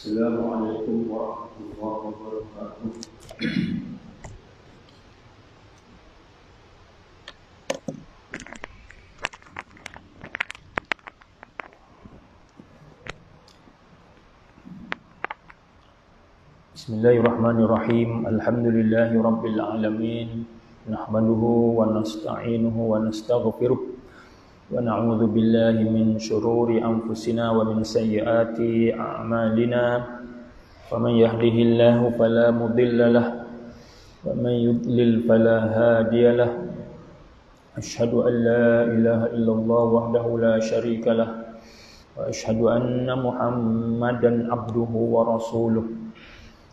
Assalamualaikum warahmatullahi wabarakatuh. Bismillahirrahmanirrahim. Alhamdulillahi rabbil alamin. Nahmaduhu wa nasta'inuhu wa nastaghfiruh. Wa na'udzu billahi min syururi anfusina wa min sayyiati a'malina. Faman yahdihillahu fala mudilla lahu wa man yudlil fala hadiya lahu. Asyhadu an la ilaha illallah wahdahu la syarika lahu wa asyhadu anna Muhammadan abduhu wa rasuluh.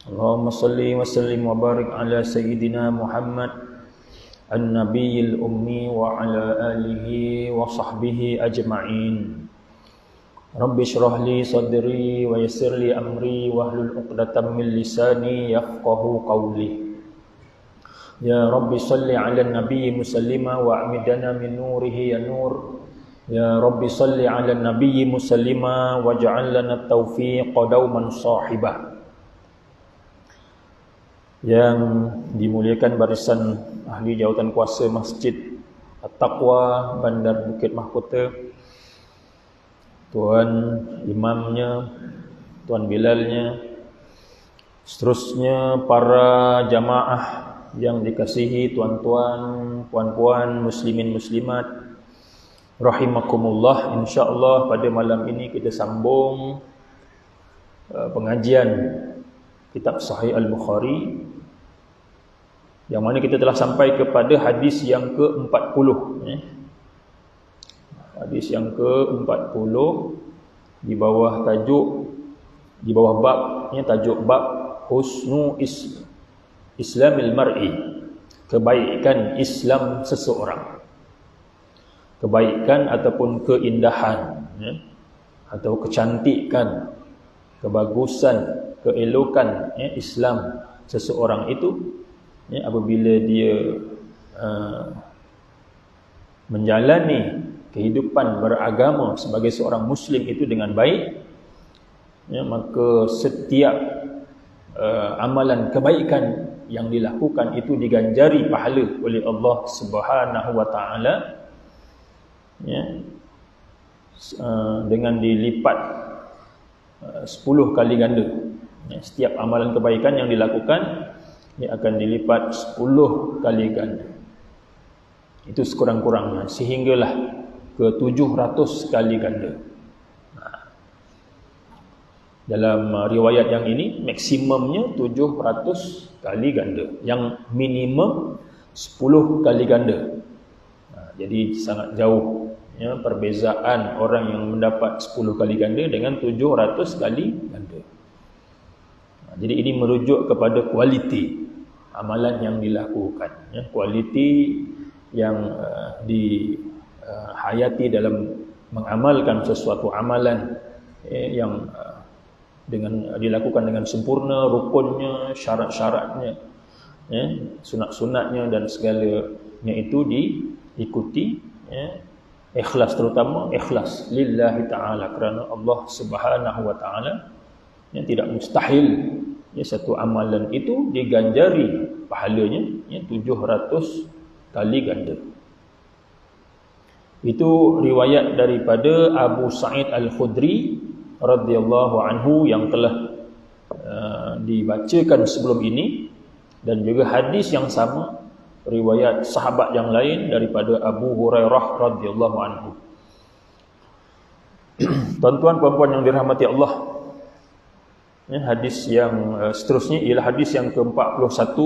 Allahumma salli wa sallim wa barik ala sayyidina Muhammad an-nabiyil ummi wa ala alihi wa sahbihi ajma'in. Rabbi shrah li sadri wa yassir li amri wahlul 'uqdatam min lisani yafqahu qawli. Ya Rabbi salli ala an-nabiy musallima wa amidana min nurihi ya nur. Ya Rabbi salli ala an-nabiy musallima waj'al lana at-taufiq dauman sahibah. Yang dimuliakan barisan ahli jawatan kuasa Masjid At-Taqwa Bandar Bukit Mahkota, Tuan Imamnya, Tuan Bilalnya, seterusnya para jamaah yang dikasihi tuan-tuan, puan-puan, muslimin muslimat rahimakumullah. InsyaAllah pada malam ini kita sambung pengajian Kitab Sahih Al-Bukhari, yang mana kita telah sampai kepada hadis yang ke-40. Hadis yang ke-40 di bawah tajuk, di bawah babnya, tajuk bab husnu Islamil mar'i, kebaikan Islam seseorang. Kebaikan ataupun keindahan, atau kecantikan, kebagusan, keelokan Islam seseorang itu apabila dia menjalani kehidupan beragama sebagai seorang muslim itu dengan baik, maka setiap amalan kebaikan yang dilakukan itu diganjari pahala oleh Allah Subhanahu wa taala, dengan dilipat 10 kali ganda. Setiap amalan kebaikan yang dilakukan ia akan dilipat 10 kali ganda. Itu sekurang-kurangnya, sehinggalah ke 700 kali ganda. Dalam riwayat yang ini maksimumnya 700 kali ganda, yang minimum 10 kali ganda. Jadi sangat jauh perbezaan orang yang mendapat 10 kali ganda dengan 700 kali ganda. Jadi ini merujuk kepada kualiti amalan yang dilakukan, kualiti yang dihayati dalam mengamalkan sesuatu amalan yang dengan dilakukan dengan sempurna, rukunnya, syarat-syaratnya, sunat-sunatnya dan segalanya itu diikuti, ikhlas, terutama ikhlas lillahi ta'ala, kerana Allah Subhanahu wa ta'ala. Tidak mustahil satu amalan itu diganjari pahalanya 700 kali ganda. Itu riwayat daripada Abu Sa'id Al-Khudri radhiyallahu anhu yang telah dibacakan sebelum ini, dan juga hadis yang sama riwayat sahabat yang lain daripada Abu Hurairah radhiyallahu anhu. Tuan-tuan, puan-puan yang dirahmati Allah, hadis yang seterusnya ialah hadis yang ke-41,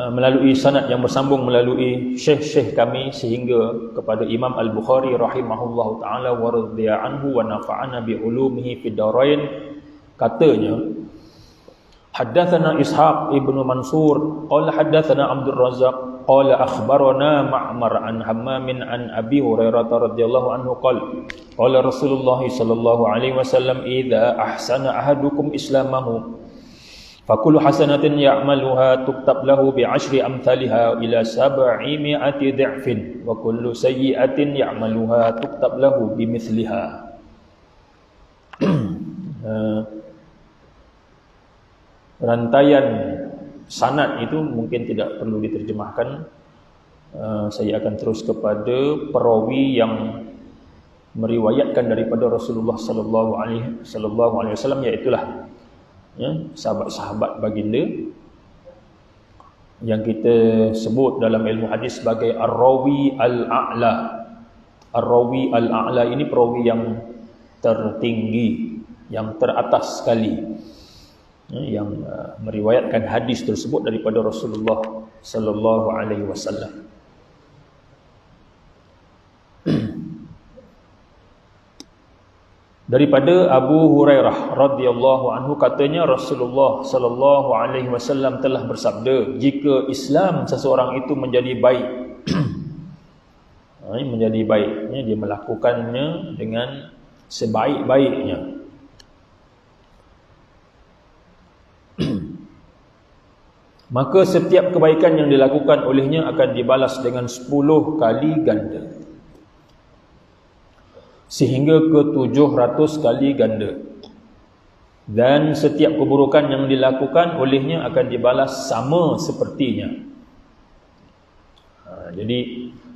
melalui sanad yang bersambung melalui syekh-syekh kami sehingga kepada Imam Al-Bukhari rahimahullahu ta'ala wa radhiya anhu wa nafa'ana bi ulumihi fid darain. Katanya, haddatsana Ishaq ibnu Mansur qala haddatsana Abdul Razzaq qala akhbarana Ma'mar an Hammamin an Abi Hurairah radhiyallahu anhu qala Rasulullah sallallahu alaihi wasallam idza ahsana ahadukum islamahu فكل حسنة يعملها تكتب له بعشر أمثالها إلى 700 ضعف وكل سيئة يعملها تكتب له بمثلها. Rantaian sanad itu mungkin tidak perlu diterjemahkan. Saya akan terus kepada perawi yang meriwayatkan daripada Rasulullah sallallahu alaihi wasallam, iaitulah sahabat-sahabat baginda yang kita sebut dalam ilmu hadis sebagai ar-rawi al-a'la. Ar-rawi al-a'la ini perawi yang tertinggi, yang teratas sekali, yang meriwayatkan hadis tersebut daripada Rasulullah sallallahu alaihi wasallam. Daripada Abu Hurairah radhiyallahu anhu, katanya Rasulullah sallallahu alaihi wasallam telah bersabda, jika Islam seseorang itu menjadi baik, menjadi baik, dia melakukannya dengan sebaik-baiknya, maka setiap kebaikan yang dilakukan olehnya akan dibalas dengan 10 kali ganda, sehingga ke 700 kali ganda. Dan setiap keburukan yang dilakukan olehnya akan dibalas sama sepertinya. Jadi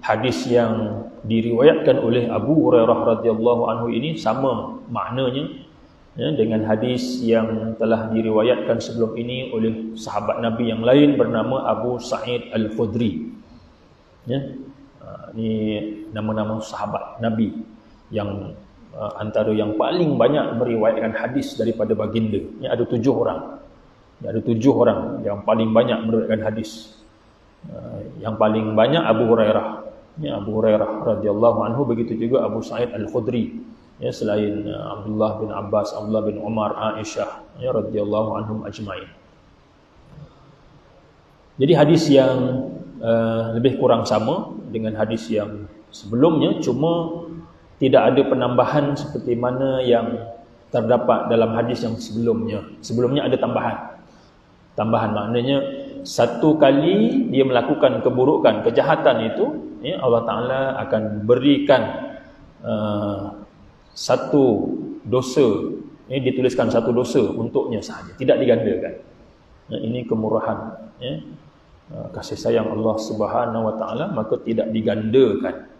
hadis yang diriwayatkan oleh Abu Hurairah radhiyallahu anhu ini sama maknanya dengan hadis yang telah diriwayatkan sebelum ini oleh sahabat Nabi yang lain bernama Abu Sa'id Al-Khudri. Ini nama-nama sahabat Nabi yang antara yang paling banyak meriwayatkan hadis daripada baginda. Ini ada 7 orang. Ada 7 orang yang paling banyak meriwayatkan hadis. Yang paling banyak Abu Hurairah. Abu Hurairah radhiyallahu anhu, begitu juga Abu Sa'id Al-Khudri. Selain Abdullah bin Abbas, Abdullah bin Umar, Aisyah radhiyallahu anhum ajma'in. Jadi hadis yang lebih kurang sama dengan hadis yang sebelumnya, cuma tidak ada penambahan seperti mana yang terdapat dalam hadis yang sebelumnya. Sebelumnya ada tambahan. Tambahan maknanya satu kali dia melakukan keburukan, kejahatan itu, Allah Ta'ala akan berikan satu dosa, dituliskan satu dosa untuknya sahaja, tidak digandakan. Ini kemurahan, kasih sayang Allah Subhanahu Wa Ta'ala, maka tidak digandakan,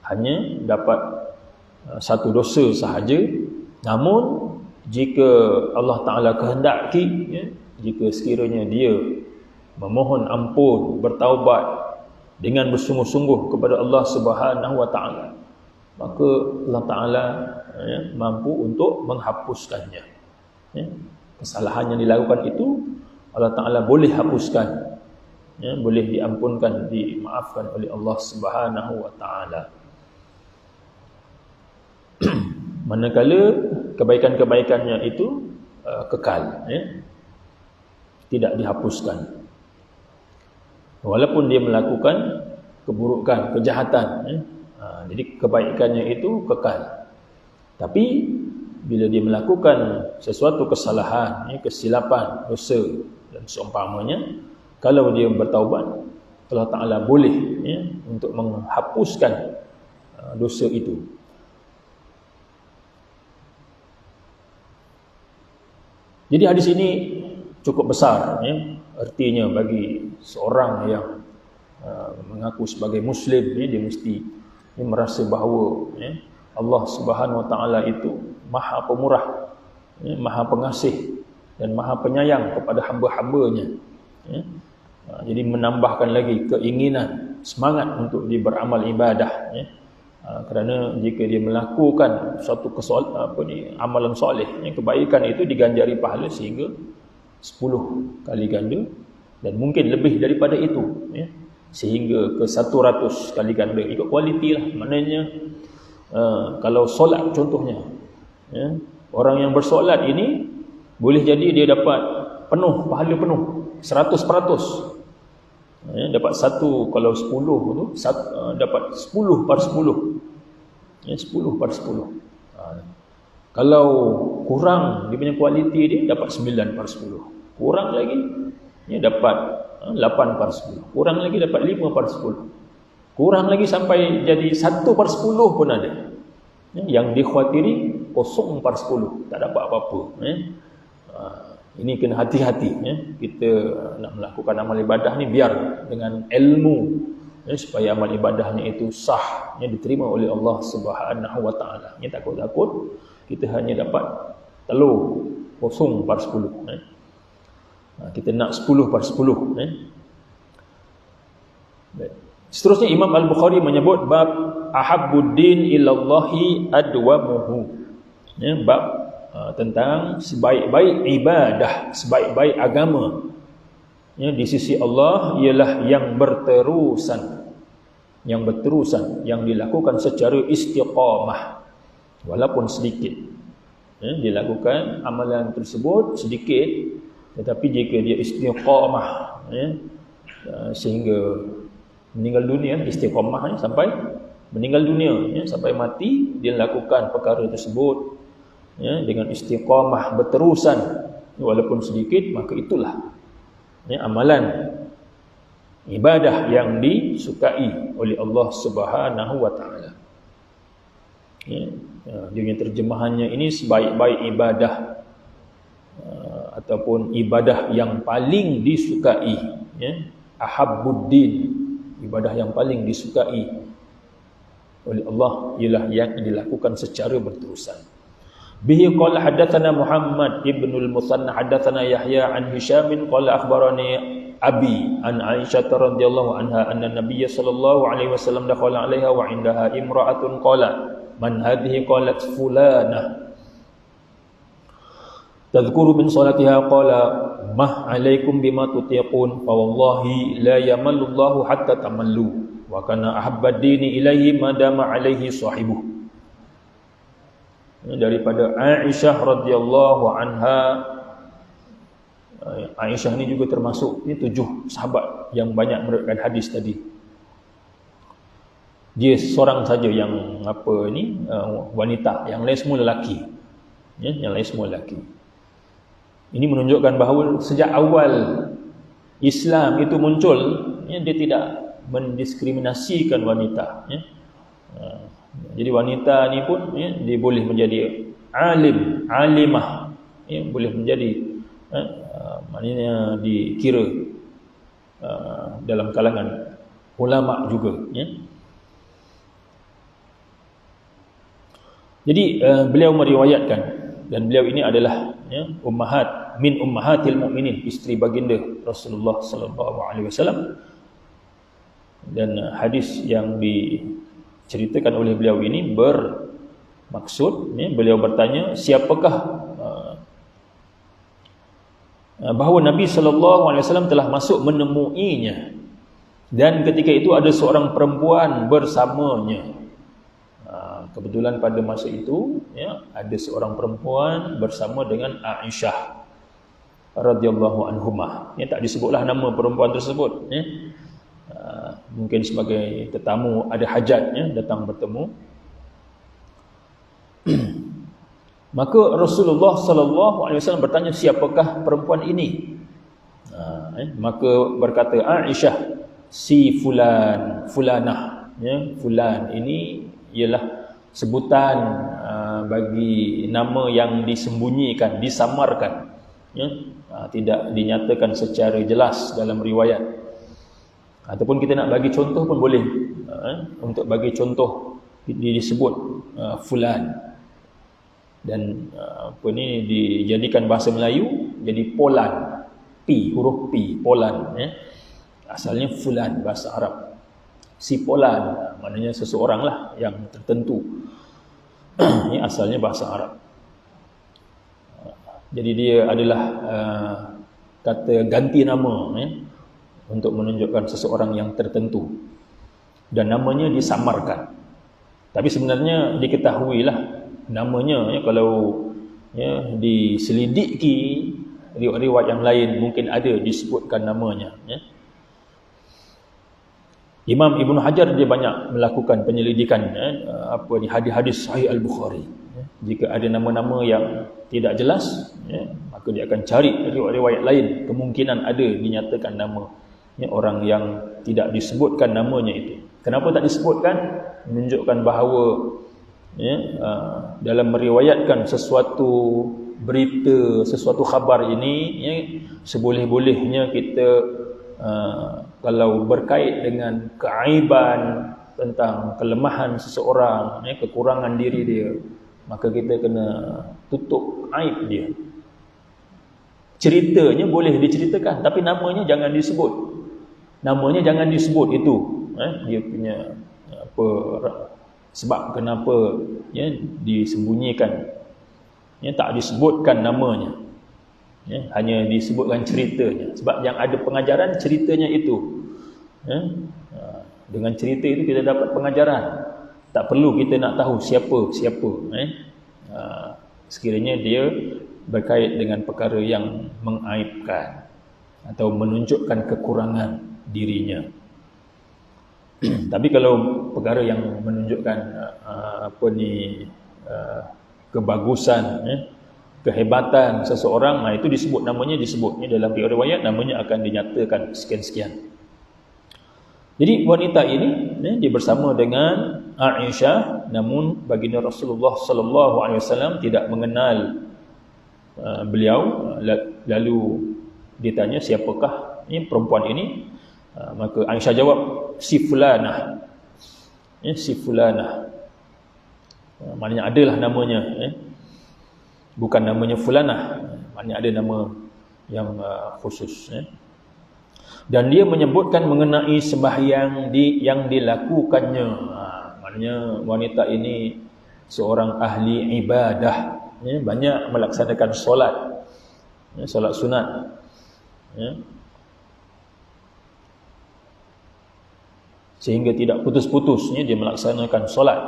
hanya dapat satu dosa sahaja. Namun jika Allah Ta'ala kehendaki, jika sekiranya dia memohon ampun, bertaubat dengan bersungguh-sungguh kepada Allah Subhanahu Wa Ta'ala, maka Allah Ta'ala mampu untuk menghapuskannya. Kesalahan yang dilakukan itu Allah Ta'ala boleh hapuskan, boleh diampunkan, dimaafkan oleh Allah Subhanahu Wa Ta'ala. Manakala kebaikan-kebaikannya itu kekal, tidak dihapuskan. Walaupun dia melakukan keburukan, kejahatan, jadi kebaikannya itu kekal. Tapi bila dia melakukan sesuatu kesalahan, kesilapan, dosa dan seumpamanya, kalau dia bertaubat, Allah Ta'ala boleh untuk menghapuskan dosa itu. Jadi hadis ini cukup besar, artinya bagi seorang yang mengaku sebagai Muslim, dia mesti merasa bahawa Allah Subhanahu Wa Ta'ala itu Maha Pemurah, Maha Pengasih dan Maha Penyayang kepada hamba-hambanya. Jadi menambahkan lagi keinginan, semangat untuk dia beramal ibadah. Kerana jika dia melakukan suatu amalan soleh, kebaikan itu diganjari pahala sehingga 10 kali ganda, dan mungkin lebih daripada itu, sehingga ke 100 kali ganda. Ikut kualiti lah. Maknanya kalau solat contohnya, orang yang bersolat ini boleh jadi dia dapat penuh, pahala penuh 100%. Dapat satu, kalau 10 tu dapat 10/10. 10/10. Kalau kurang dia punya kualiti dia dapat 9/10. Kurang lagi dia dapat 8/10. Kurang lagi dapat 5/10. Kurang lagi sampai jadi 1/10 pun ada. Yang dikhawatiri 0/10, tak dapat apa-apa. Ini kena hati-hati. Kita nak melakukan amal ibadah ni biar dengan ilmu, supaya amal ibadahnya itu sah, diterima oleh Allah Subhanahu Wa Taala. Takut-takut kita hanya dapat telur 0/10. Kita nak 10/10. Seterusnya Imam Al-Bukhari menyebut bab ahabbuddin ilallahi adwamuhu. Bab tentang sebaik-baik ibadah, sebaik-baik agama di sisi Allah ialah yang berterusan, yang dilakukan secara istiqamah walaupun sedikit. Dilakukan amalan tersebut sedikit, tetapi jika dia istiqamah sehingga meninggal dunia, istiqamah sampai meninggal dunia, sampai mati dia lakukan perkara tersebut dengan istiqamah berterusan walaupun sedikit, maka itulah amalan ibadah yang disukai oleh Allah Subhanahu Wa Taala. Dengan terjemahannya ini sebaik-baik ibadah ataupun ibadah yang paling disukai, ahabbuddin, ibadah yang paling disukai oleh Allah ialah yang dilakukan secara berterusan. Bihi qala hadatsana Muhammad ibn al-Musanna hadatsana Yahya an Hisham qala akhbarani abi an Aisyah radhiyallahu anha anna Nabiy sallallahu alaihi wasallam dakhala 'alaiha wa 'indaha imra'atun qala man hadhihi qalat fulanah tadhkuru min salatiha qala mah 'alaikum bima tutiqun fa wallahi la yamallu Allahu hatta tamallu wa kana ahabbad dini ilaihi ma dama 'alaihi sahibuh. Daripada Aisyah radhiyallahu anha. Aisyah ni juga termasuk 7 sahabat yang banyak meriwayatkan hadis tadi. Dia seorang saja yang wanita, yang lain semua lelaki. Yang lain semua lelaki. Ini menunjukkan bahawa sejak awal Islam itu muncul, dia tidak mendiskriminasikan wanita. Jadi wanita ni pun dia boleh menjadi alim, alimah, boleh menjadi maknanya dikira dalam kalangan ulama juga. Jadi beliau meriwayatkan, dan beliau ini adalah ummahat min ummahatil mukminin, isteri baginda Rasulullah sallallahu alaihi wasallam. Dan hadis yang diceritakan oleh beliau ini bermaksud, beliau bertanya siapakah bahawa Nabi SAW telah masuk menemuinya, dan ketika itu ada seorang perempuan bersamanya. Kebetulan pada masa itu ada seorang perempuan bersama dengan Aisyah radhiyallahu anhumah. Tak disebutlah nama perempuan tersebut. Mungkin sebagai tetamu ada hajat datang bertemu. Maka Rasulullah sallallahu alaihi wasallam bertanya siapakah perempuan ini? Maka berkata Aisyah, si fulan, fulanah. Fulan ini ialah sebutan bagi nama yang disembunyikan, disamarkan, tidak dinyatakan secara jelas dalam riwayat. Ataupun kita nak bagi contoh pun boleh. Untuk bagi contoh disebut fulan. Dan dijadikan bahasa Melayu jadi Polan. Huruf P, Polan. Asalnya fulan bahasa Arab. Si Polan maknanya seseorang lah yang tertentu. Ini asalnya bahasa Arab. Jadi dia adalah kata ganti nama untuk menunjukkan seseorang yang tertentu, dan namanya disamarkan. Tapi sebenarnya diketahuilah namanya, kalau diselidiki riwayat yang lain mungkin ada disebutkan namanya. Imam Ibn Hajar dia banyak melakukan penyelidikan hadis-hadis Sahih Al-Bukhari. Jika ada nama-nama yang tidak jelas, maka dia akan cari riwayat lain, kemungkinan ada dinyatakan nama orang yang tidak disebutkan namanya itu. Kenapa tak disebutkan? Menunjukkan bahawa dalam meriwayatkan sesuatu berita, sesuatu khabar ini, seboleh-bolehnya kita kalau berkait dengan keaiban, tentang kelemahan seseorang, kekurangan diri dia, maka kita kena tutup aib dia. Ceritanya boleh diceritakan, tapi namanya jangan disebut. Namanya jangan disebut itu. Dia punya apa sebab kenapa disembunyikan. Tak disebutkan namanya. Hanya disebutkan ceritanya. Sebab yang ada pengajaran ceritanya itu. Dengan cerita itu kita dapat pengajaran. Tak perlu kita nak tahu siapa. Sekiranya dia berkait dengan perkara yang mengaibkan atau menunjukkan kekurangan dirinya. Tapi kalau perkara yang menunjukkan kebagusan, kehebatan seseorang, itu disebut namanya, disebutnya dalam riwayat namanya akan dinyatakan sekian-sekian. Jadi wanita ini dia bersama dengan Aisyah, namun baginda Rasulullah sallallahu alaihi wasallam tidak mengenal beliau. Lalu ditanya siapakah perempuan ini, maka Aisyah jawab si fulanah. Si fulanah. Maknanya adalah namanya, bukan namanya fulanah, maknanya ada nama yang khusus. Dan dia menyebutkan mengenai sembahyang yang dilakukannya. Maknanya wanita ini seorang ahli ibadah, banyak melaksanakan solat, solat sunat. Sehingga tidak putus-putus dia melaksanakan solat.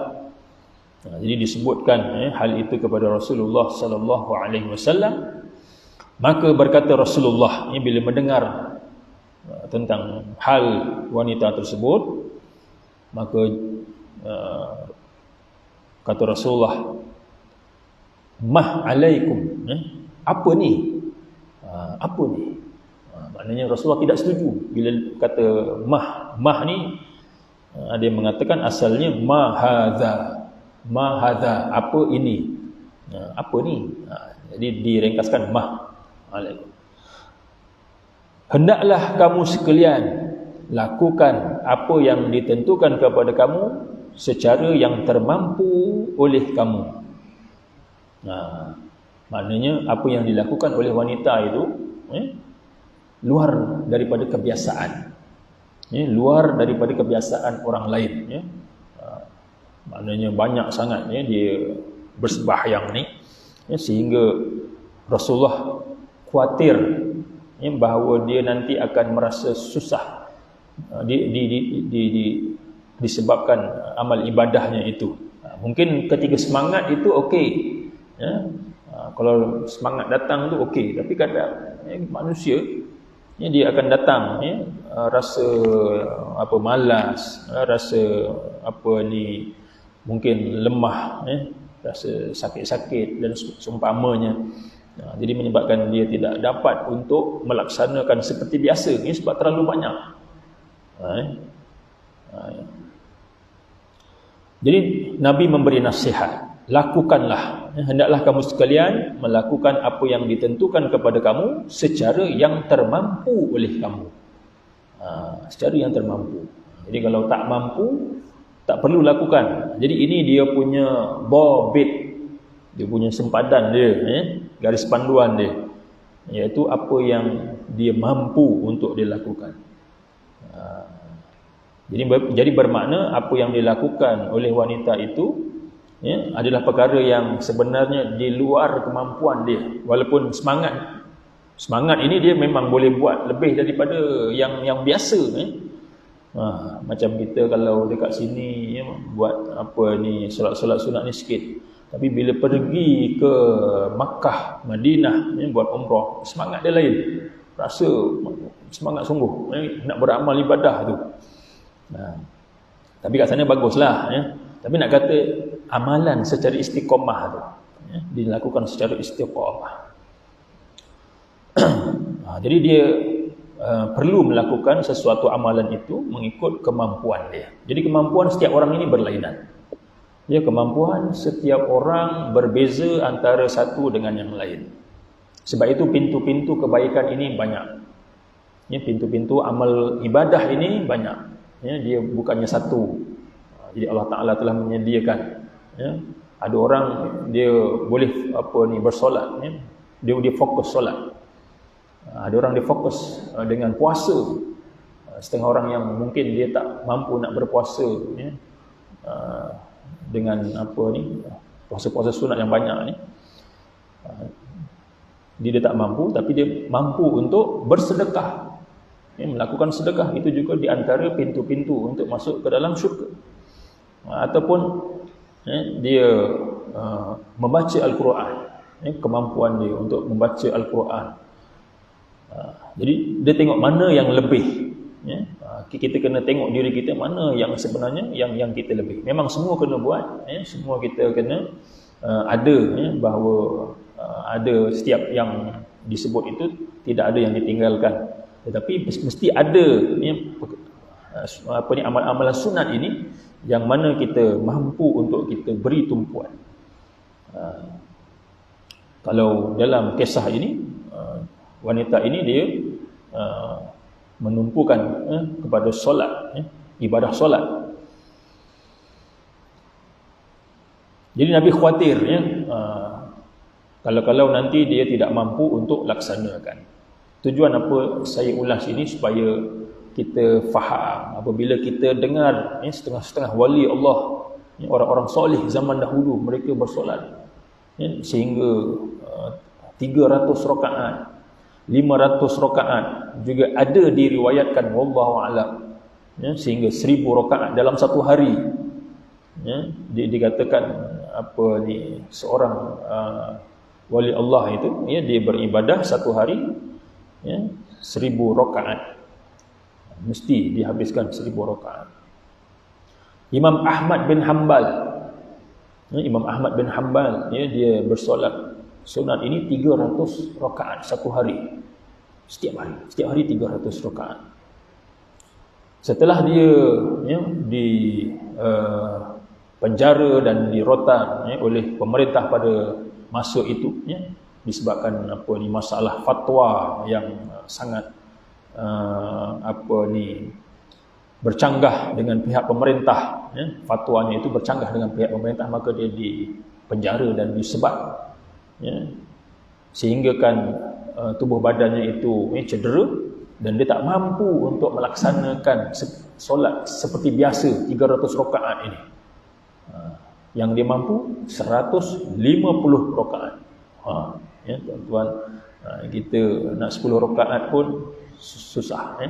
Jadi disebutkan hal itu kepada Rasulullah sallallahu alaihi wasallam. Maka berkata Rasulullah bila mendengar tentang hal wanita tersebut, maka kata Rasulullah, mah alaikum, apa ni? Apa ni? Maknanya Rasulullah tidak setuju bila kata mah ni. Ada yang mengatakan asalnya ma hadza, apa ini? Apa ni? Jadi diringkaskan mah alaikum. Hendaklah kamu sekalian lakukan apa yang ditentukan kepada kamu secara yang termampu oleh kamu. Maknanya apa yang dilakukan oleh wanita itu luar daripada kebiasaan. Luar daripada kebiasaan orang lain. Maknanya banyak sangat dia bersembahyang ni, sehingga Rasulullah khawatir bahawa dia nanti akan merasa susah disebabkan amal ibadahnya itu. Mungkin ketika semangat itu okey, kalau semangat datang tu okey, tapi kadang manusia dia akan datang rasa malas, rasa mungkin lemah, rasa sakit-sakit dan seumpamanya. Jadi menyebabkan dia tidak dapat untuk melaksanakan seperti biasa sebab terlalu banyak. Jadi Nabi memberi nasihat, lakukanlah, hendaklah kamu sekalian melakukan apa yang ditentukan kepada kamu secara yang termampu oleh kamu. Secara yang termampu. Jadi kalau tak mampu, tak perlu lakukan. Jadi ini dia punya bobit, dia punya sempadan dia, garis panduan dia, iaitu apa yang dia mampu untuk dilakukan. Jadi bermakna apa yang dilakukan oleh wanita itu adalah perkara yang sebenarnya di luar kemampuan dia. Walaupun semangat ini dia memang boleh buat lebih daripada yang biasa. Macam kita kalau dekat sini buat solat-solat sunat ni sikit. Tapi bila pergi ke Makkah, Madinah buat umrah, semangat dia lain. Rasa semangat sungguh nak beramal ibadah tu. Tapi kat sana baguslah. Tapi nak kata amalan secara istiqamah tu, dilakukan secara istiqamah. Jadi dia perlu melakukan sesuatu amalan itu mengikut kemampuan dia. Jadi kemampuan setiap orang ini berlainan. Ya, kemampuan setiap orang berbeza antara satu dengan yang lain. Sebab itu pintu-pintu kebaikan ini banyak. Ya, pintu-pintu amal ibadah ini banyak. Ya, dia bukannya satu. Jadi Allah Ta'ala telah menyediakan. Ya, ada orang dia boleh bersolat. Ya, dia fokus solat. Ada orang dia fokus dengan puasa. Setengah orang yang mungkin dia tak mampu nak berpuasa, ya, dengan puasa-puasa sunat yang banyak ni, dia tak mampu, tapi dia mampu untuk bersedekah, ya, melakukan sedekah. Itu juga di antara pintu-pintu untuk masuk ke dalam syurga. Ataupun ya, dia membaca Al-Quran, ya, kemampuan dia untuk membaca Al-Quran. Jadi dia tengok mana yang lebih, ya. Kita kena tengok diri kita mana yang sebenarnya yang kita lebih. Memang semua kena buat, ya. Semua kita kena ada, ya, bahawa ada setiap yang disebut itu tidak ada yang ditinggalkan. Tetapi mesti ada, ya, amalan sunat ini yang mana kita mampu untuk kita beri tumpuan. Kalau dalam kisah ini, wanita ini dia menumpukan kepada solat, ibadah solat. Jadi Nabi khawatir, ya, kalau nanti dia tidak mampu untuk laksanakan. Tujuan apa saya ulas ini supaya kita faham apabila kita dengar, ya, setengah-setengah wali Allah, ya, orang-orang soleh zaman dahulu mereka bersolat, ya, sehingga 300 rakaat, 500 rakaat juga ada diriwayatkan, wallahu a'lam, ya, sehingga 1000 rakaat dalam satu hari. Ya, dikatakan seorang wali Allah itu, ya, dia beribadah satu hari, ya, 1000 rakaat, mesti dihabiskan 1000 rakaat. Imam Ahmad bin Hanbal, ya, Imam Ahmad bin Hanbal, ya, dia bersolat sunat ini 300 rakaat satu hari. Setiap hari 300 rakaat. Setelah dia, ya, di penjara dan dirotan, ya, oleh pemerintah pada masa itu, ya, disebabkan masalah fatwa yang sangat bercanggah dengan pihak pemerintah, ya, fatwanya itu bercanggah dengan pihak pemerintah, maka dia dipenjara dan disebat, ya, sehingga kan tubuh badannya itu, ya, cedera dan dia tak mampu untuk melaksanakan solat seperti biasa 300 rakaat ini. Yang dia mampu 150 rakaat. Ya, tuan-tuan, kita nak 10 rakaat pun susah, ya.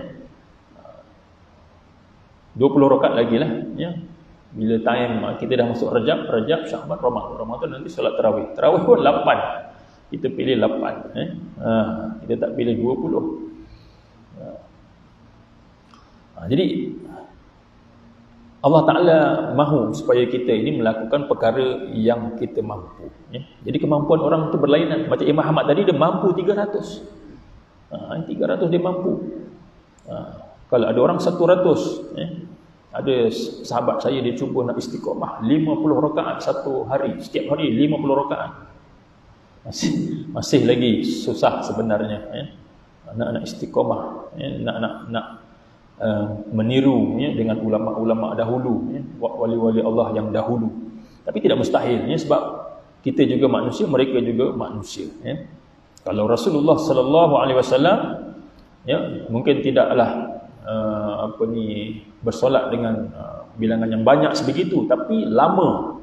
20 rakaat lagi lah, ya. Bila time kita dah masuk Rajab, Sya'ban, Ramadan nanti solat tarawih. Tarawih pun 8. Kita pilih 8, kita tak pilih 20. Jadi Allah Ta'ala mahu supaya kita ini melakukan perkara yang kita mampu, ya. Jadi kemampuan orang itu berlainan. Macam Imam Ahmad tadi, dia mampu 300. 300 dia mampu. Kalau ada orang 100, ya. Ada sahabat saya, dia cuba nak istiqamah 50 rakaat satu hari, setiap hari 50 rakaat. Masih lagi susah sebenarnya, ya. Nak istiqamah, ya. Nak meniru, ya, dengan ulama-ulama dahulu, ya, wali-wali Allah yang dahulu. Tapi tidak mustahil, ya, sebab kita juga manusia, mereka juga manusia, ya. Kalau Rasulullah sallallahu alaihi wasallam, ya, mungkin tidaklah bersolat dengan bilangan yang banyak sebegitu, tapi lama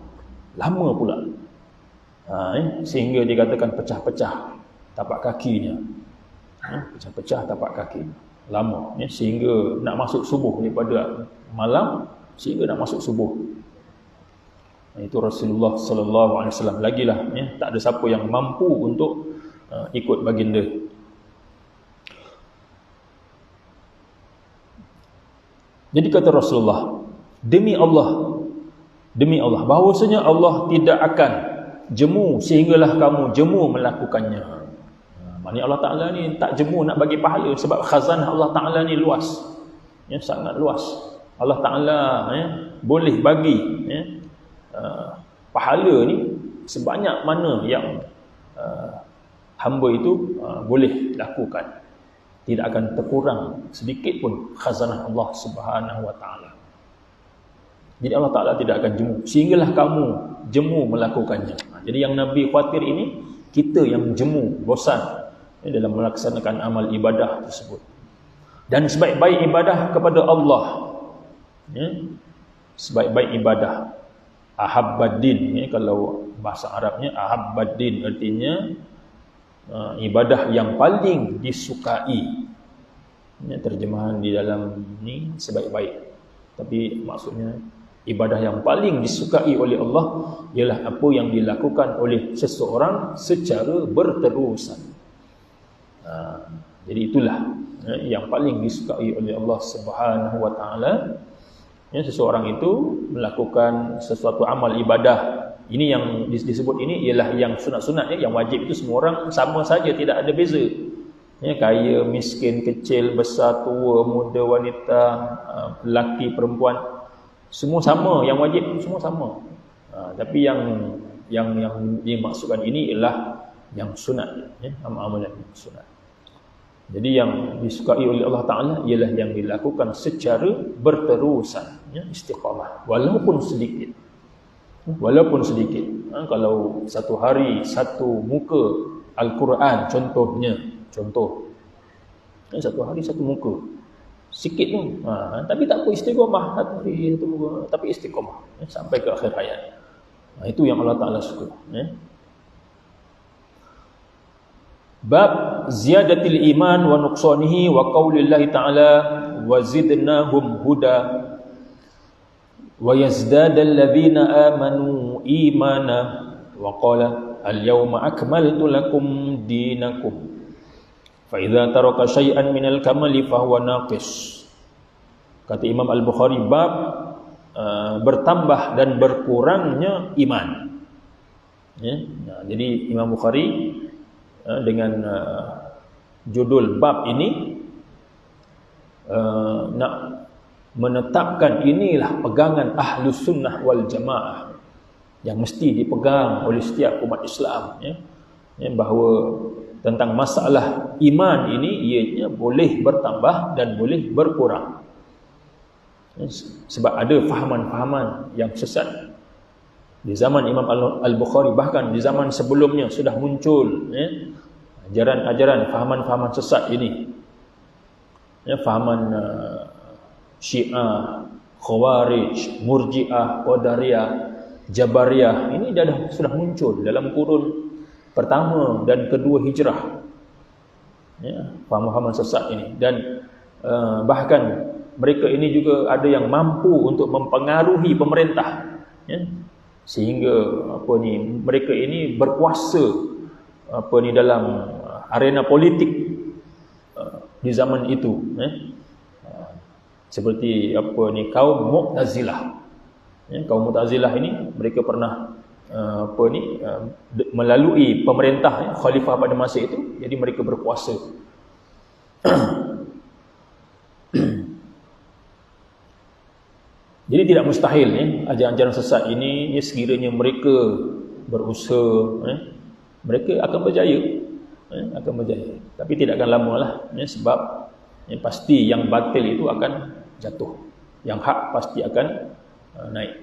pula, sehingga dikatakan pecah-pecah tapak kakinya, pecah-pecah tapak kaki, lama, ya, sehingga nak masuk subuh, daripada malam sehingga nak masuk subuh. Itu Rasulullah sallallahu alaihi wasallam. Lagilah, ya, tak ada siapa yang mampu untuk ikut baginda. Jadi kata Rasulullah, demi Allah, demi Allah, bahawasanya Allah tidak akan jemu sehinggalah kamu jemu melakukannya. Maknanya Allah Ta'ala ni tak jemu nak bagi pahala, sebab khazanah Allah Ta'ala ni luas, sangat luas. Allah Ta'ala boleh bagi pahala ni sebanyak mana yang hamba itu boleh lakukan. Tidak akan terkurang sedikit pun khazanah Allah Subhanahu Wa Ta'ala. Jadi Allah Ta'ala tidak akan jemu sehinggalah kamu jemu melakukannya. Jadi yang Nabi khawatir ini kita yang jemu, bosan dalam melaksanakan amal ibadah tersebut. Dan sebaik-baik ibadah kepada Allah, sebaik-baik ibadah, ahabbaddin, kalau bahasa Arabnya ahabbaddin artinya ibadah yang paling disukai. Terjemahan di dalam ni sebaik-baik, tapi maksudnya ibadah yang paling disukai oleh Allah ialah apa yang dilakukan oleh seseorang secara berterusan. Jadi itulah yang paling disukai oleh Allah Subhanahu Wa Ta'ala. Seseorang itu melakukan sesuatu amal ibadah. Ini yang disebut ini ialah yang sunat-sunat, yang wajib itu semua orang sama saja, tidak ada beza. Kaya, miskin, kecil, besar, tua, muda, wanita, lelaki, perempuan, semua sama. Yang wajib semua sama. Tapi yang dimaksudkan ini ialah yang sunat, amal-amal yang sunat. Jadi yang disukai oleh Allah Ta'ala ialah yang dilakukan secara berterusan, istiqamah, walaupun sedikit. Walaupun sedikit. Kalau satu hari satu muka Al-Quran contohnya, satu hari satu muka, sikit tu, tapi tak apa, istiqamah satu hari satu muka, tapi istiqamah sampai ke akhir hayat. Itu yang Allah Ta'ala suka. Bab ziyadatil iman wa nuqsanihi wa qaulillahi ta'ala wa zidnahum huda wa yazdadal ladzina amanu imana wa qala al-yawma akmaltu lakum dinakum fa idza taraka syai'an minal kamali fa huwa naqis. Kata Imam Al-Bukhari, bab bertambah dan berkurangnya iman. Jadi Imam Bukhari dengan judul bab ini nak menetapkan inilah pegangan Ahlus Sunnah wal Jamaah yang mesti dipegang oleh setiap umat Islam, bahawa tentang masalah iman ini ianya boleh bertambah dan boleh berkurang. Sebab ada fahaman-fahaman yang sesat di zaman Imam Al-Bukhari, bahkan di zaman sebelumnya sudah muncul ajaran-ajaran, fahaman-fahaman sesat ini. Fahaman Syiah, Khawarij, Murji'ah, Qadariyah, Jabariyah, ini sudah muncul dalam kurun pertama dan kedua hijrah. Fahaman-fahaman sesat ini, dan bahkan mereka ini juga ada yang mampu untuk mempengaruhi pemerintah, sehingga mereka ini berkuasa dalam arena politik di zaman itu, seperti kaum Mu'tazilah. Kaum Mu'tazilah ini mereka pernah melalui pemerintah khalifah pada masa itu, jadi mereka berkuasa. Jadi tidak mustahil ajaran-ajaran sesat ini, sekiranya mereka berusaha, mereka akan berjaya, Tapi tidak akan lama lah, sebab pasti yang batil itu akan jatuh, yang hak pasti akan naik.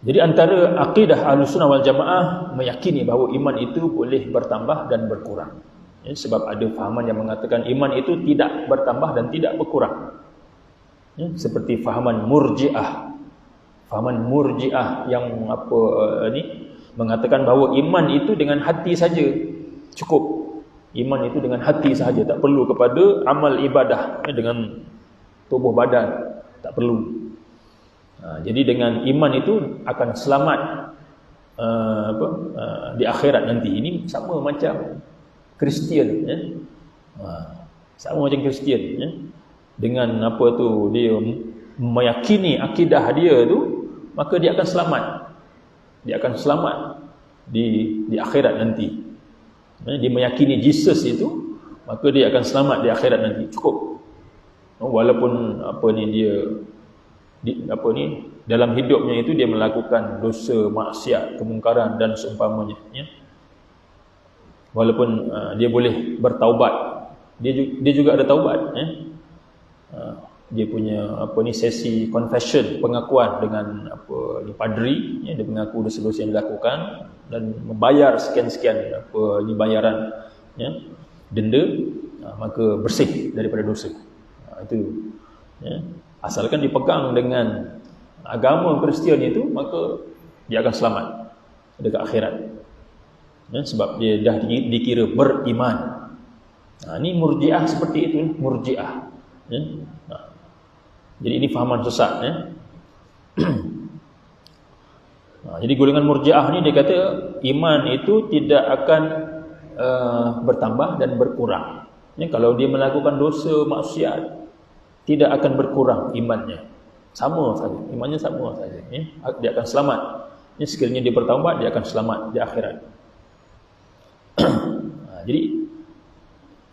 Jadi antara akidah Ahlussunnah wal Jamaah meyakini bahawa iman itu boleh bertambah dan berkurang. Sebab ada fahaman yang mengatakan iman itu tidak bertambah dan tidak berkurang. Seperti fahaman Murji'ah. Fahaman Murji'ah yang mengatakan bahawa iman itu dengan hati saja cukup. Iman itu dengan hati sahaja, tak perlu kepada amal ibadah dengan tubuh badan, tak perlu. Jadi dengan iman itu akan selamat di akhirat nanti. Ini sama macam Kristian, sama macam Kristian, dengan dia meyakini akidah dia tu, maka dia akan selamat. Dia akan selamat di akhirat nanti. Dia meyakini Jesus itu, maka dia akan selamat di akhirat nanti. Cukup. Walaupun dalam hidupnya itu dia melakukan dosa, maksiat, kemungkaran dan seumpamanya, ya. Walaupun dia boleh bertaubat, dia juga ada taubat, ya. Dia punya sesi confession, pengakuan dengan padri, ya, dia mengaku dosa-dosa yang dilakukan dan membayar sekian-sekian bayaran, ya, denda, maka bersih daripada dosa. Itu, ya. Asalkan dipegang dengan agama Kristian itu, maka dia akan selamat dekat akhirat, ya, sebab dia dah dikira beriman. Ini Murji'ah seperti itu, Murji'ah, ya. Jadi ini fahaman sesat, ya. Jadi golongan Murji'ah ni dia kata iman itu tidak akan bertambah dan berkurang, ya. Kalau dia melakukan dosa, maksiat, tidak akan berkurang imannya, sama saja, imannya sama saja, ya. Dia akan selamat, ya, sekiranya dia bertaubat, dia akan selamat di akhirat. Jadi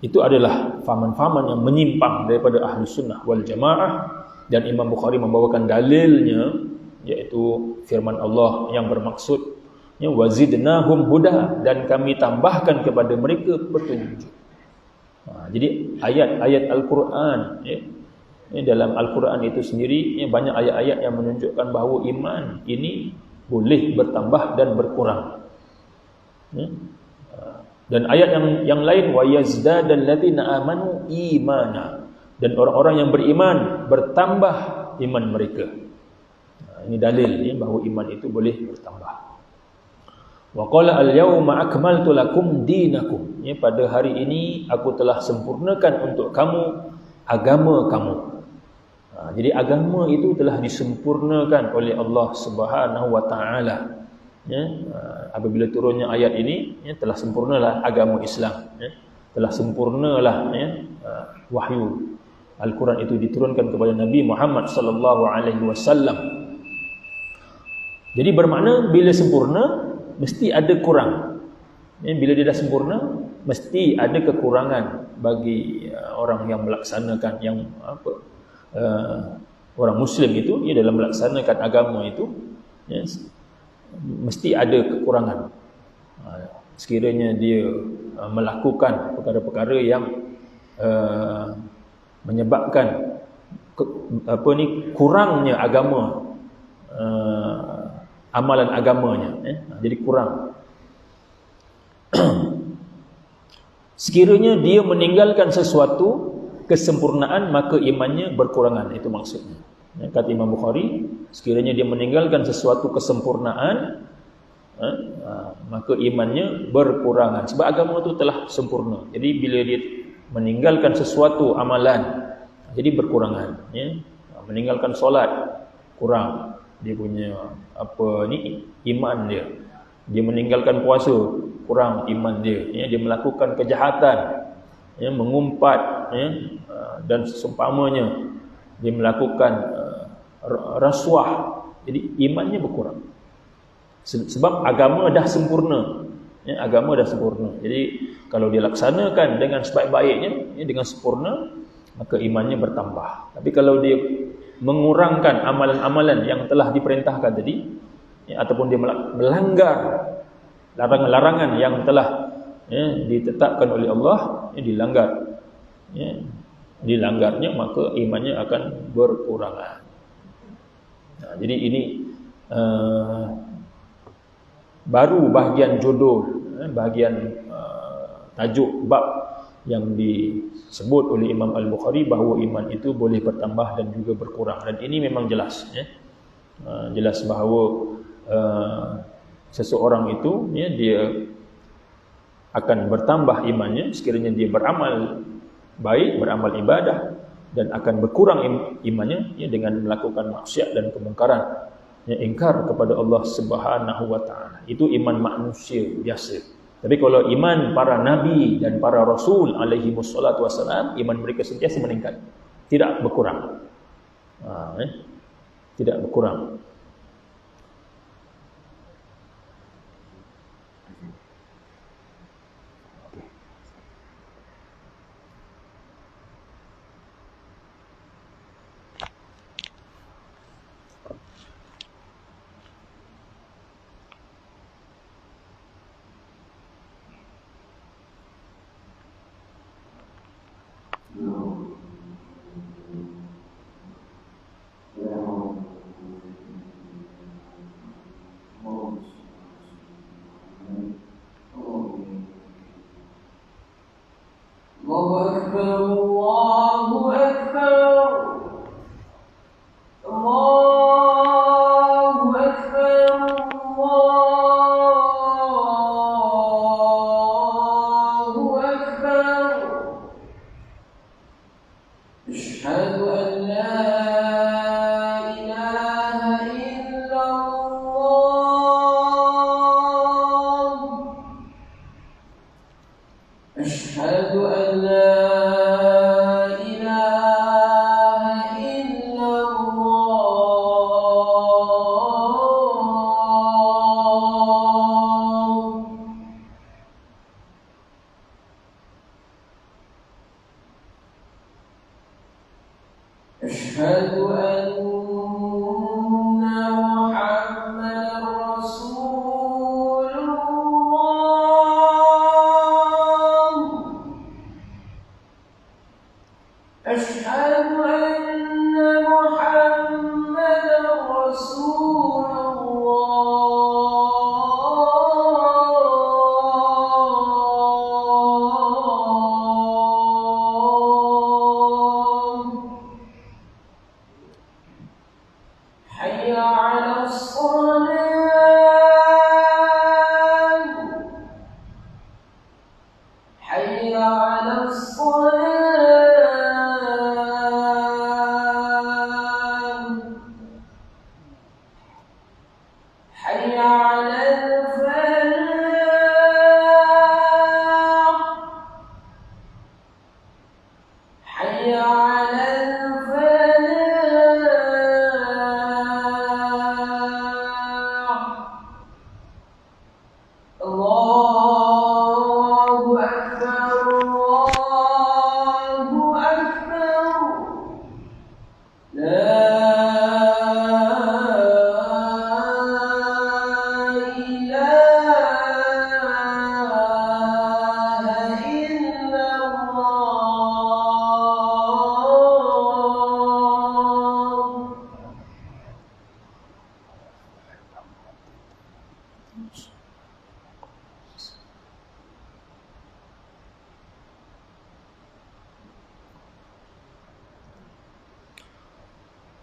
itu adalah fahaman-fahaman yang menyimpang daripada ahli sunnah wal jamaah. Dan Imam Bukhari membawakan dalilnya, yaitu firman Allah yang bermaksud, ya, wazidnahum huda, dan kami tambahkan kepada mereka petunjuk. Jadi ayat-ayat Al-Quran, ya, dalam Al-Quran itu sendiri, ya, banyak ayat-ayat yang menunjukkan bahawa iman ini boleh bertambah dan berkurang, ya. Dan ayat yang lain, wa yazdadal ladzina amanu imana, dan orang-orang yang beriman bertambah iman mereka. Ini dalil, ya, bahawa iman itu boleh bertambah. Wa qala al-yawma akmaltu lakum dinakum, ya, pada hari ini aku telah sempurnakan untuk kamu agama kamu. Jadi agama itu telah disempurnakan oleh Allah Subhanahu wa taala, ya. Apabila turunnya ayat ini, ya, telah sempurnalah agama Islam, ya. Telah sempurnalah, ya, wahyu Al-Quran itu diturunkan kepada Nabi Muhammad sallallahu alaihi wasallam. Jadi bermakna bila sempurna mesti ada kurang, ya, bila dia dah sempurna mesti ada kekurangan bagi orang yang melaksanakan, yang orang Muslim itu, ya, dalam melaksanakan agama itu, ya, mesti ada kekurangan. Sekiranya dia melakukan perkara-perkara yang menyebabkan kurangnya agama, amalan agamanya, jadi kurang. Sekiranya dia meninggalkan sesuatu kesempurnaan, maka imannya berkurangan, itu maksudnya. Kata Imam Bukhari, sekiranya dia meninggalkan sesuatu kesempurnaan, maka imannya berkurangan, sebab agama itu telah sempurna. Jadi bila dia meninggalkan sesuatu amalan, jadi berkurangan, ya. Meninggalkan solat, kurang dia punya iman dia. Dia meninggalkan puasa, kurang iman dia, ya. Dia melakukan kejahatan, ya, mengumpat, ya, dan seumpamanya, dia melakukan rasuah, jadi imannya berkurang. Sebab agama dah sempurna, ya, agama dah sempurna. Jadi kalau dia laksanakan dengan sebaik-baiknya, ya, dengan sempurna, maka imannya bertambah. Tapi kalau dia mengurangkan amalan-amalan yang telah diperintahkan tadi, ya, ataupun dia melanggar larangan-larangan yang telah, ya, ditetapkan oleh Allah, ya, dilanggarnya, maka imannya akan berkurangan. Jadi ini baru bahagian judul, bahagian tajuk bab yang disebut oleh Imam Al-Bukhari bahawa iman itu boleh bertambah dan juga berkurang. Dan ini memang jelas, ya. Jelas bahawa seseorang itu, ya, dia akan bertambah imannya sekiranya dia beramal baik, beramal ibadah, dan akan berkurang imannya, ya, dengan melakukan maksiat dan kemungkaran, ya, ingkar kepada Allah Subhanahu wa taala. Itu iman manusia biasa. Tapi kalau iman para nabi dan para rasul alaihi wassalatu wassalam, iman mereka sentiasa meningkat, tidak berkurang. Tidak berkurang.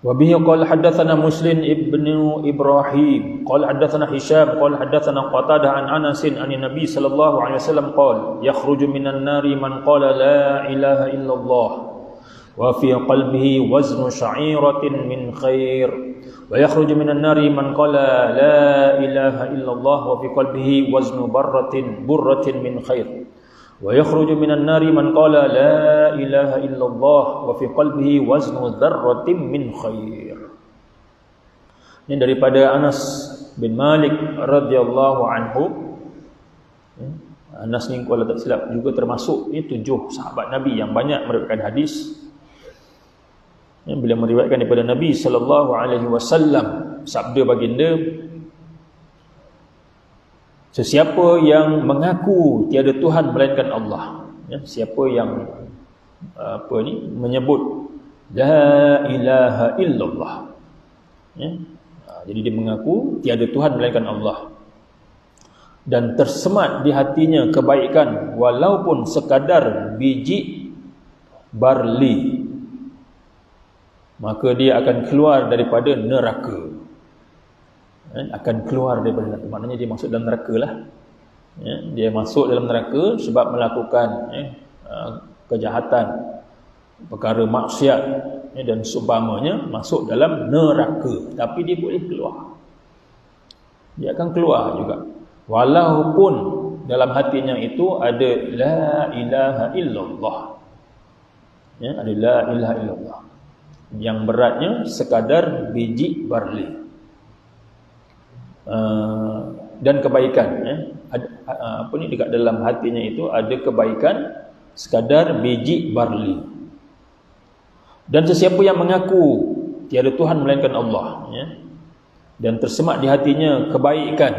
وبه قال حدثنا مسلم ابن إبراهيم قال حدثنا هشام قال حدثنا قتادة عن أنس عن النبي صلى الله عليه وسلم قال يخرج من النار من قال لا إله إلا الله وفي قلبه وزن شعيرة من خير ويخرج من النار من قال لا إله إلا الله وفي قلبه وزن برة من خير ويخرج من النار من قال لا إله إلا الله وفي قلبه وزن ذرة من خير. Ini daripada Anas bin Malik radhiyallahu anhu. Anas ni kalau tak silap juga termasuk 7 sahabat Nabi yang banyak meriwayatkan hadis. Beliau meriwayatkan daripada Nabi sallallahu alaihi wasallam, sabda baginda, sesiapa yang mengaku tiada Tuhan melainkan Allah, siapa yang menyebut la ilaha illallah, jadi dia mengaku tiada Tuhan melainkan Allah dan tersemat di hatinya kebaikan walaupun sekadar biji barli, maka dia akan keluar daripada neraka. Akan keluar daripada neraka, maknanya dia masuk dalam neraka lah. Dia masuk dalam neraka sebab melakukan kejahatan, perkara maksiat dan seumpamanya, masuk dalam neraka. Tapi dia boleh keluar, dia akan keluar juga walaupun dalam hatinya itu ada la ilaha illallah, ada la ilaha illallah. Yang beratnya sekadar biji barli. Dan kebaikan, apa ni, dekat dalam hatinya itu ada kebaikan sekadar biji barli. Dan sesiapa yang mengaku tiada Tuhan melainkan Allah, dan tersemat di hatinya kebaikan,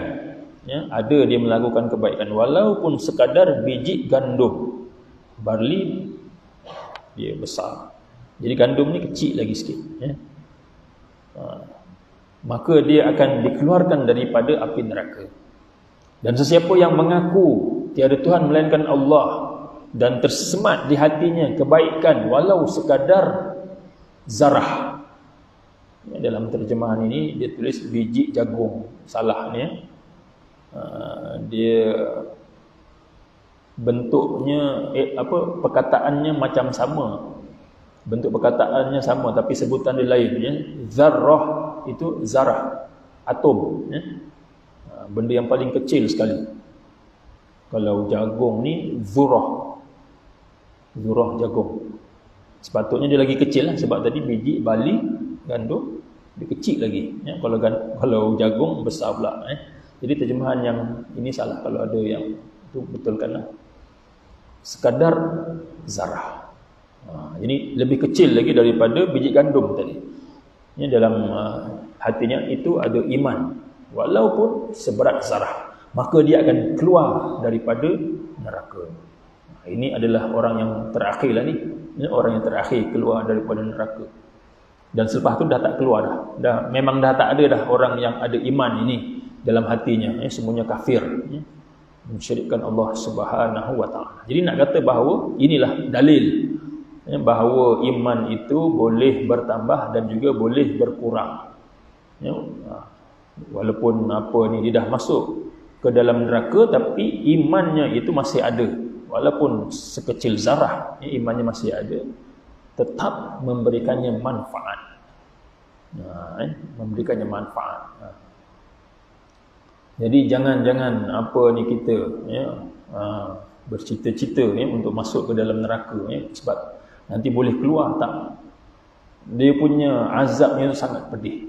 ada dia melakukan kebaikan walaupun sekadar biji gandum. Barli dia besar, jadi gandum ni kecil lagi sikit, maka dia akan dikeluarkan daripada api neraka. Dan sesiapa yang mengaku tiada Tuhan melainkan Allah dan tersemat di hatinya kebaikan walau sekadar zarah. Dalam terjemahan ini dia tulis biji jagung, salah ni. Dia bentuknya perkataannya macam sama. Bentuk perkataannya sama tapi sebutan dia lain, Zarrah itu zarah, atom, benda yang paling kecil sekali. Kalau jagung ni zurah jagung. Sepatutnya dia lagi kecil lah, sebab tadi biji barli gandum dia kecil lagi, kalau jagung besar pula. Jadi terjemahan yang ini salah, kalau ada yang itu betulkanlah. Sekadar zarah. Ini lebih kecil lagi daripada biji gandum tadi. Ini dalam hatinya itu ada iman walaupun seberat zarah, maka dia akan keluar daripada neraka. Ini adalah orang yang terakhir lah ni. Orang yang terakhir keluar daripada neraka. Dan selepas tu dah tak keluar dah. Memang dah tak ada dah orang yang ada iman ini dalam hatinya. Semuanya kafir, mensyirikkan Allah Subhanahu wa taala. Jadi nak kata bahawa inilah dalil bahawa iman itu boleh bertambah dan juga boleh berkurang. Walaupun dia dah masuk ke dalam neraka, tapi imannya itu masih ada. Walaupun sekecil zarah, imannya masih ada, tetap memberikannya manfaat. Memberikannya manfaat. Jadi jangan kita bercita-cita untuk masuk ke dalam neraka, sebab nanti boleh keluar tak. Dia punya azabnya sangat pedih,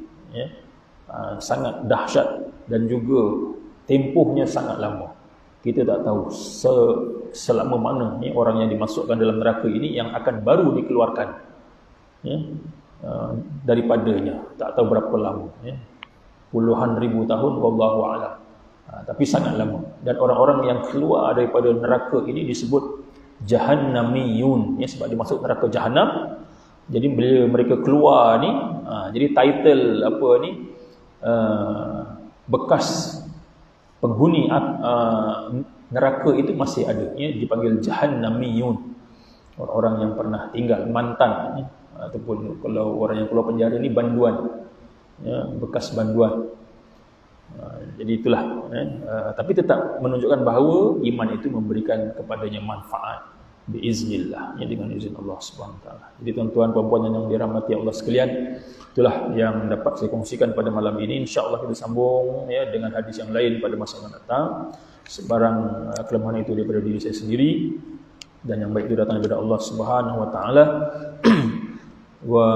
sangat dahsyat, dan juga tempohnya sangat lama. Kita tak tahu selama mana orang yang dimasukkan dalam neraka ini yang akan baru dikeluarkan daripadanya. Tak tahu berapa lama, puluhan ribu tahun, wallahu a'lam. Tapi sangat lama. Dan orang-orang yang keluar daripada neraka ini disebut jahannamiyun, sebab dia masuk neraka jahanam. Jadi bila mereka keluar ni, jadi title bekas penghuni neraka itu masih ada, dipanggil jahannamiyun. Orang-orang yang pernah tinggal, mantan, ataupun kalau orang yang keluar penjara ni banduan, bekas banduan. Jadi itulah, tapi tetap menunjukkan bahawa iman itu memberikan kepadanya manfaat biiznillah, dengan izin Allah Subhanahu wa taala. Jadi tuan-tuan puan-puan yang dirahmati Allah sekalian, itulah yang dapat saya kongsikan pada malam ini. Insya-Allah kita sambung dengan hadis yang lain pada masa yang datang. Sebarang kelemahan itu daripada diri saya sendiri, dan yang baik itu datang daripada Allah Subhanahu wa taala. Wa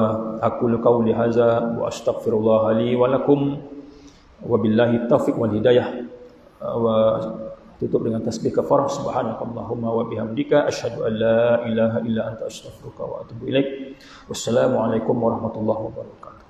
aqulu qawli hadza wa astaghfirullah li wa lakum. Wabillahi taufiq wal hidayah. Wa tutup dengan tasbih kafarah, subhanakallahumma wa bihamdika asyhadu an la ilaha illa anta astaghfiruka wa atubu ilaik. Wassalamualaikum warahmatullahi wabarakatuh.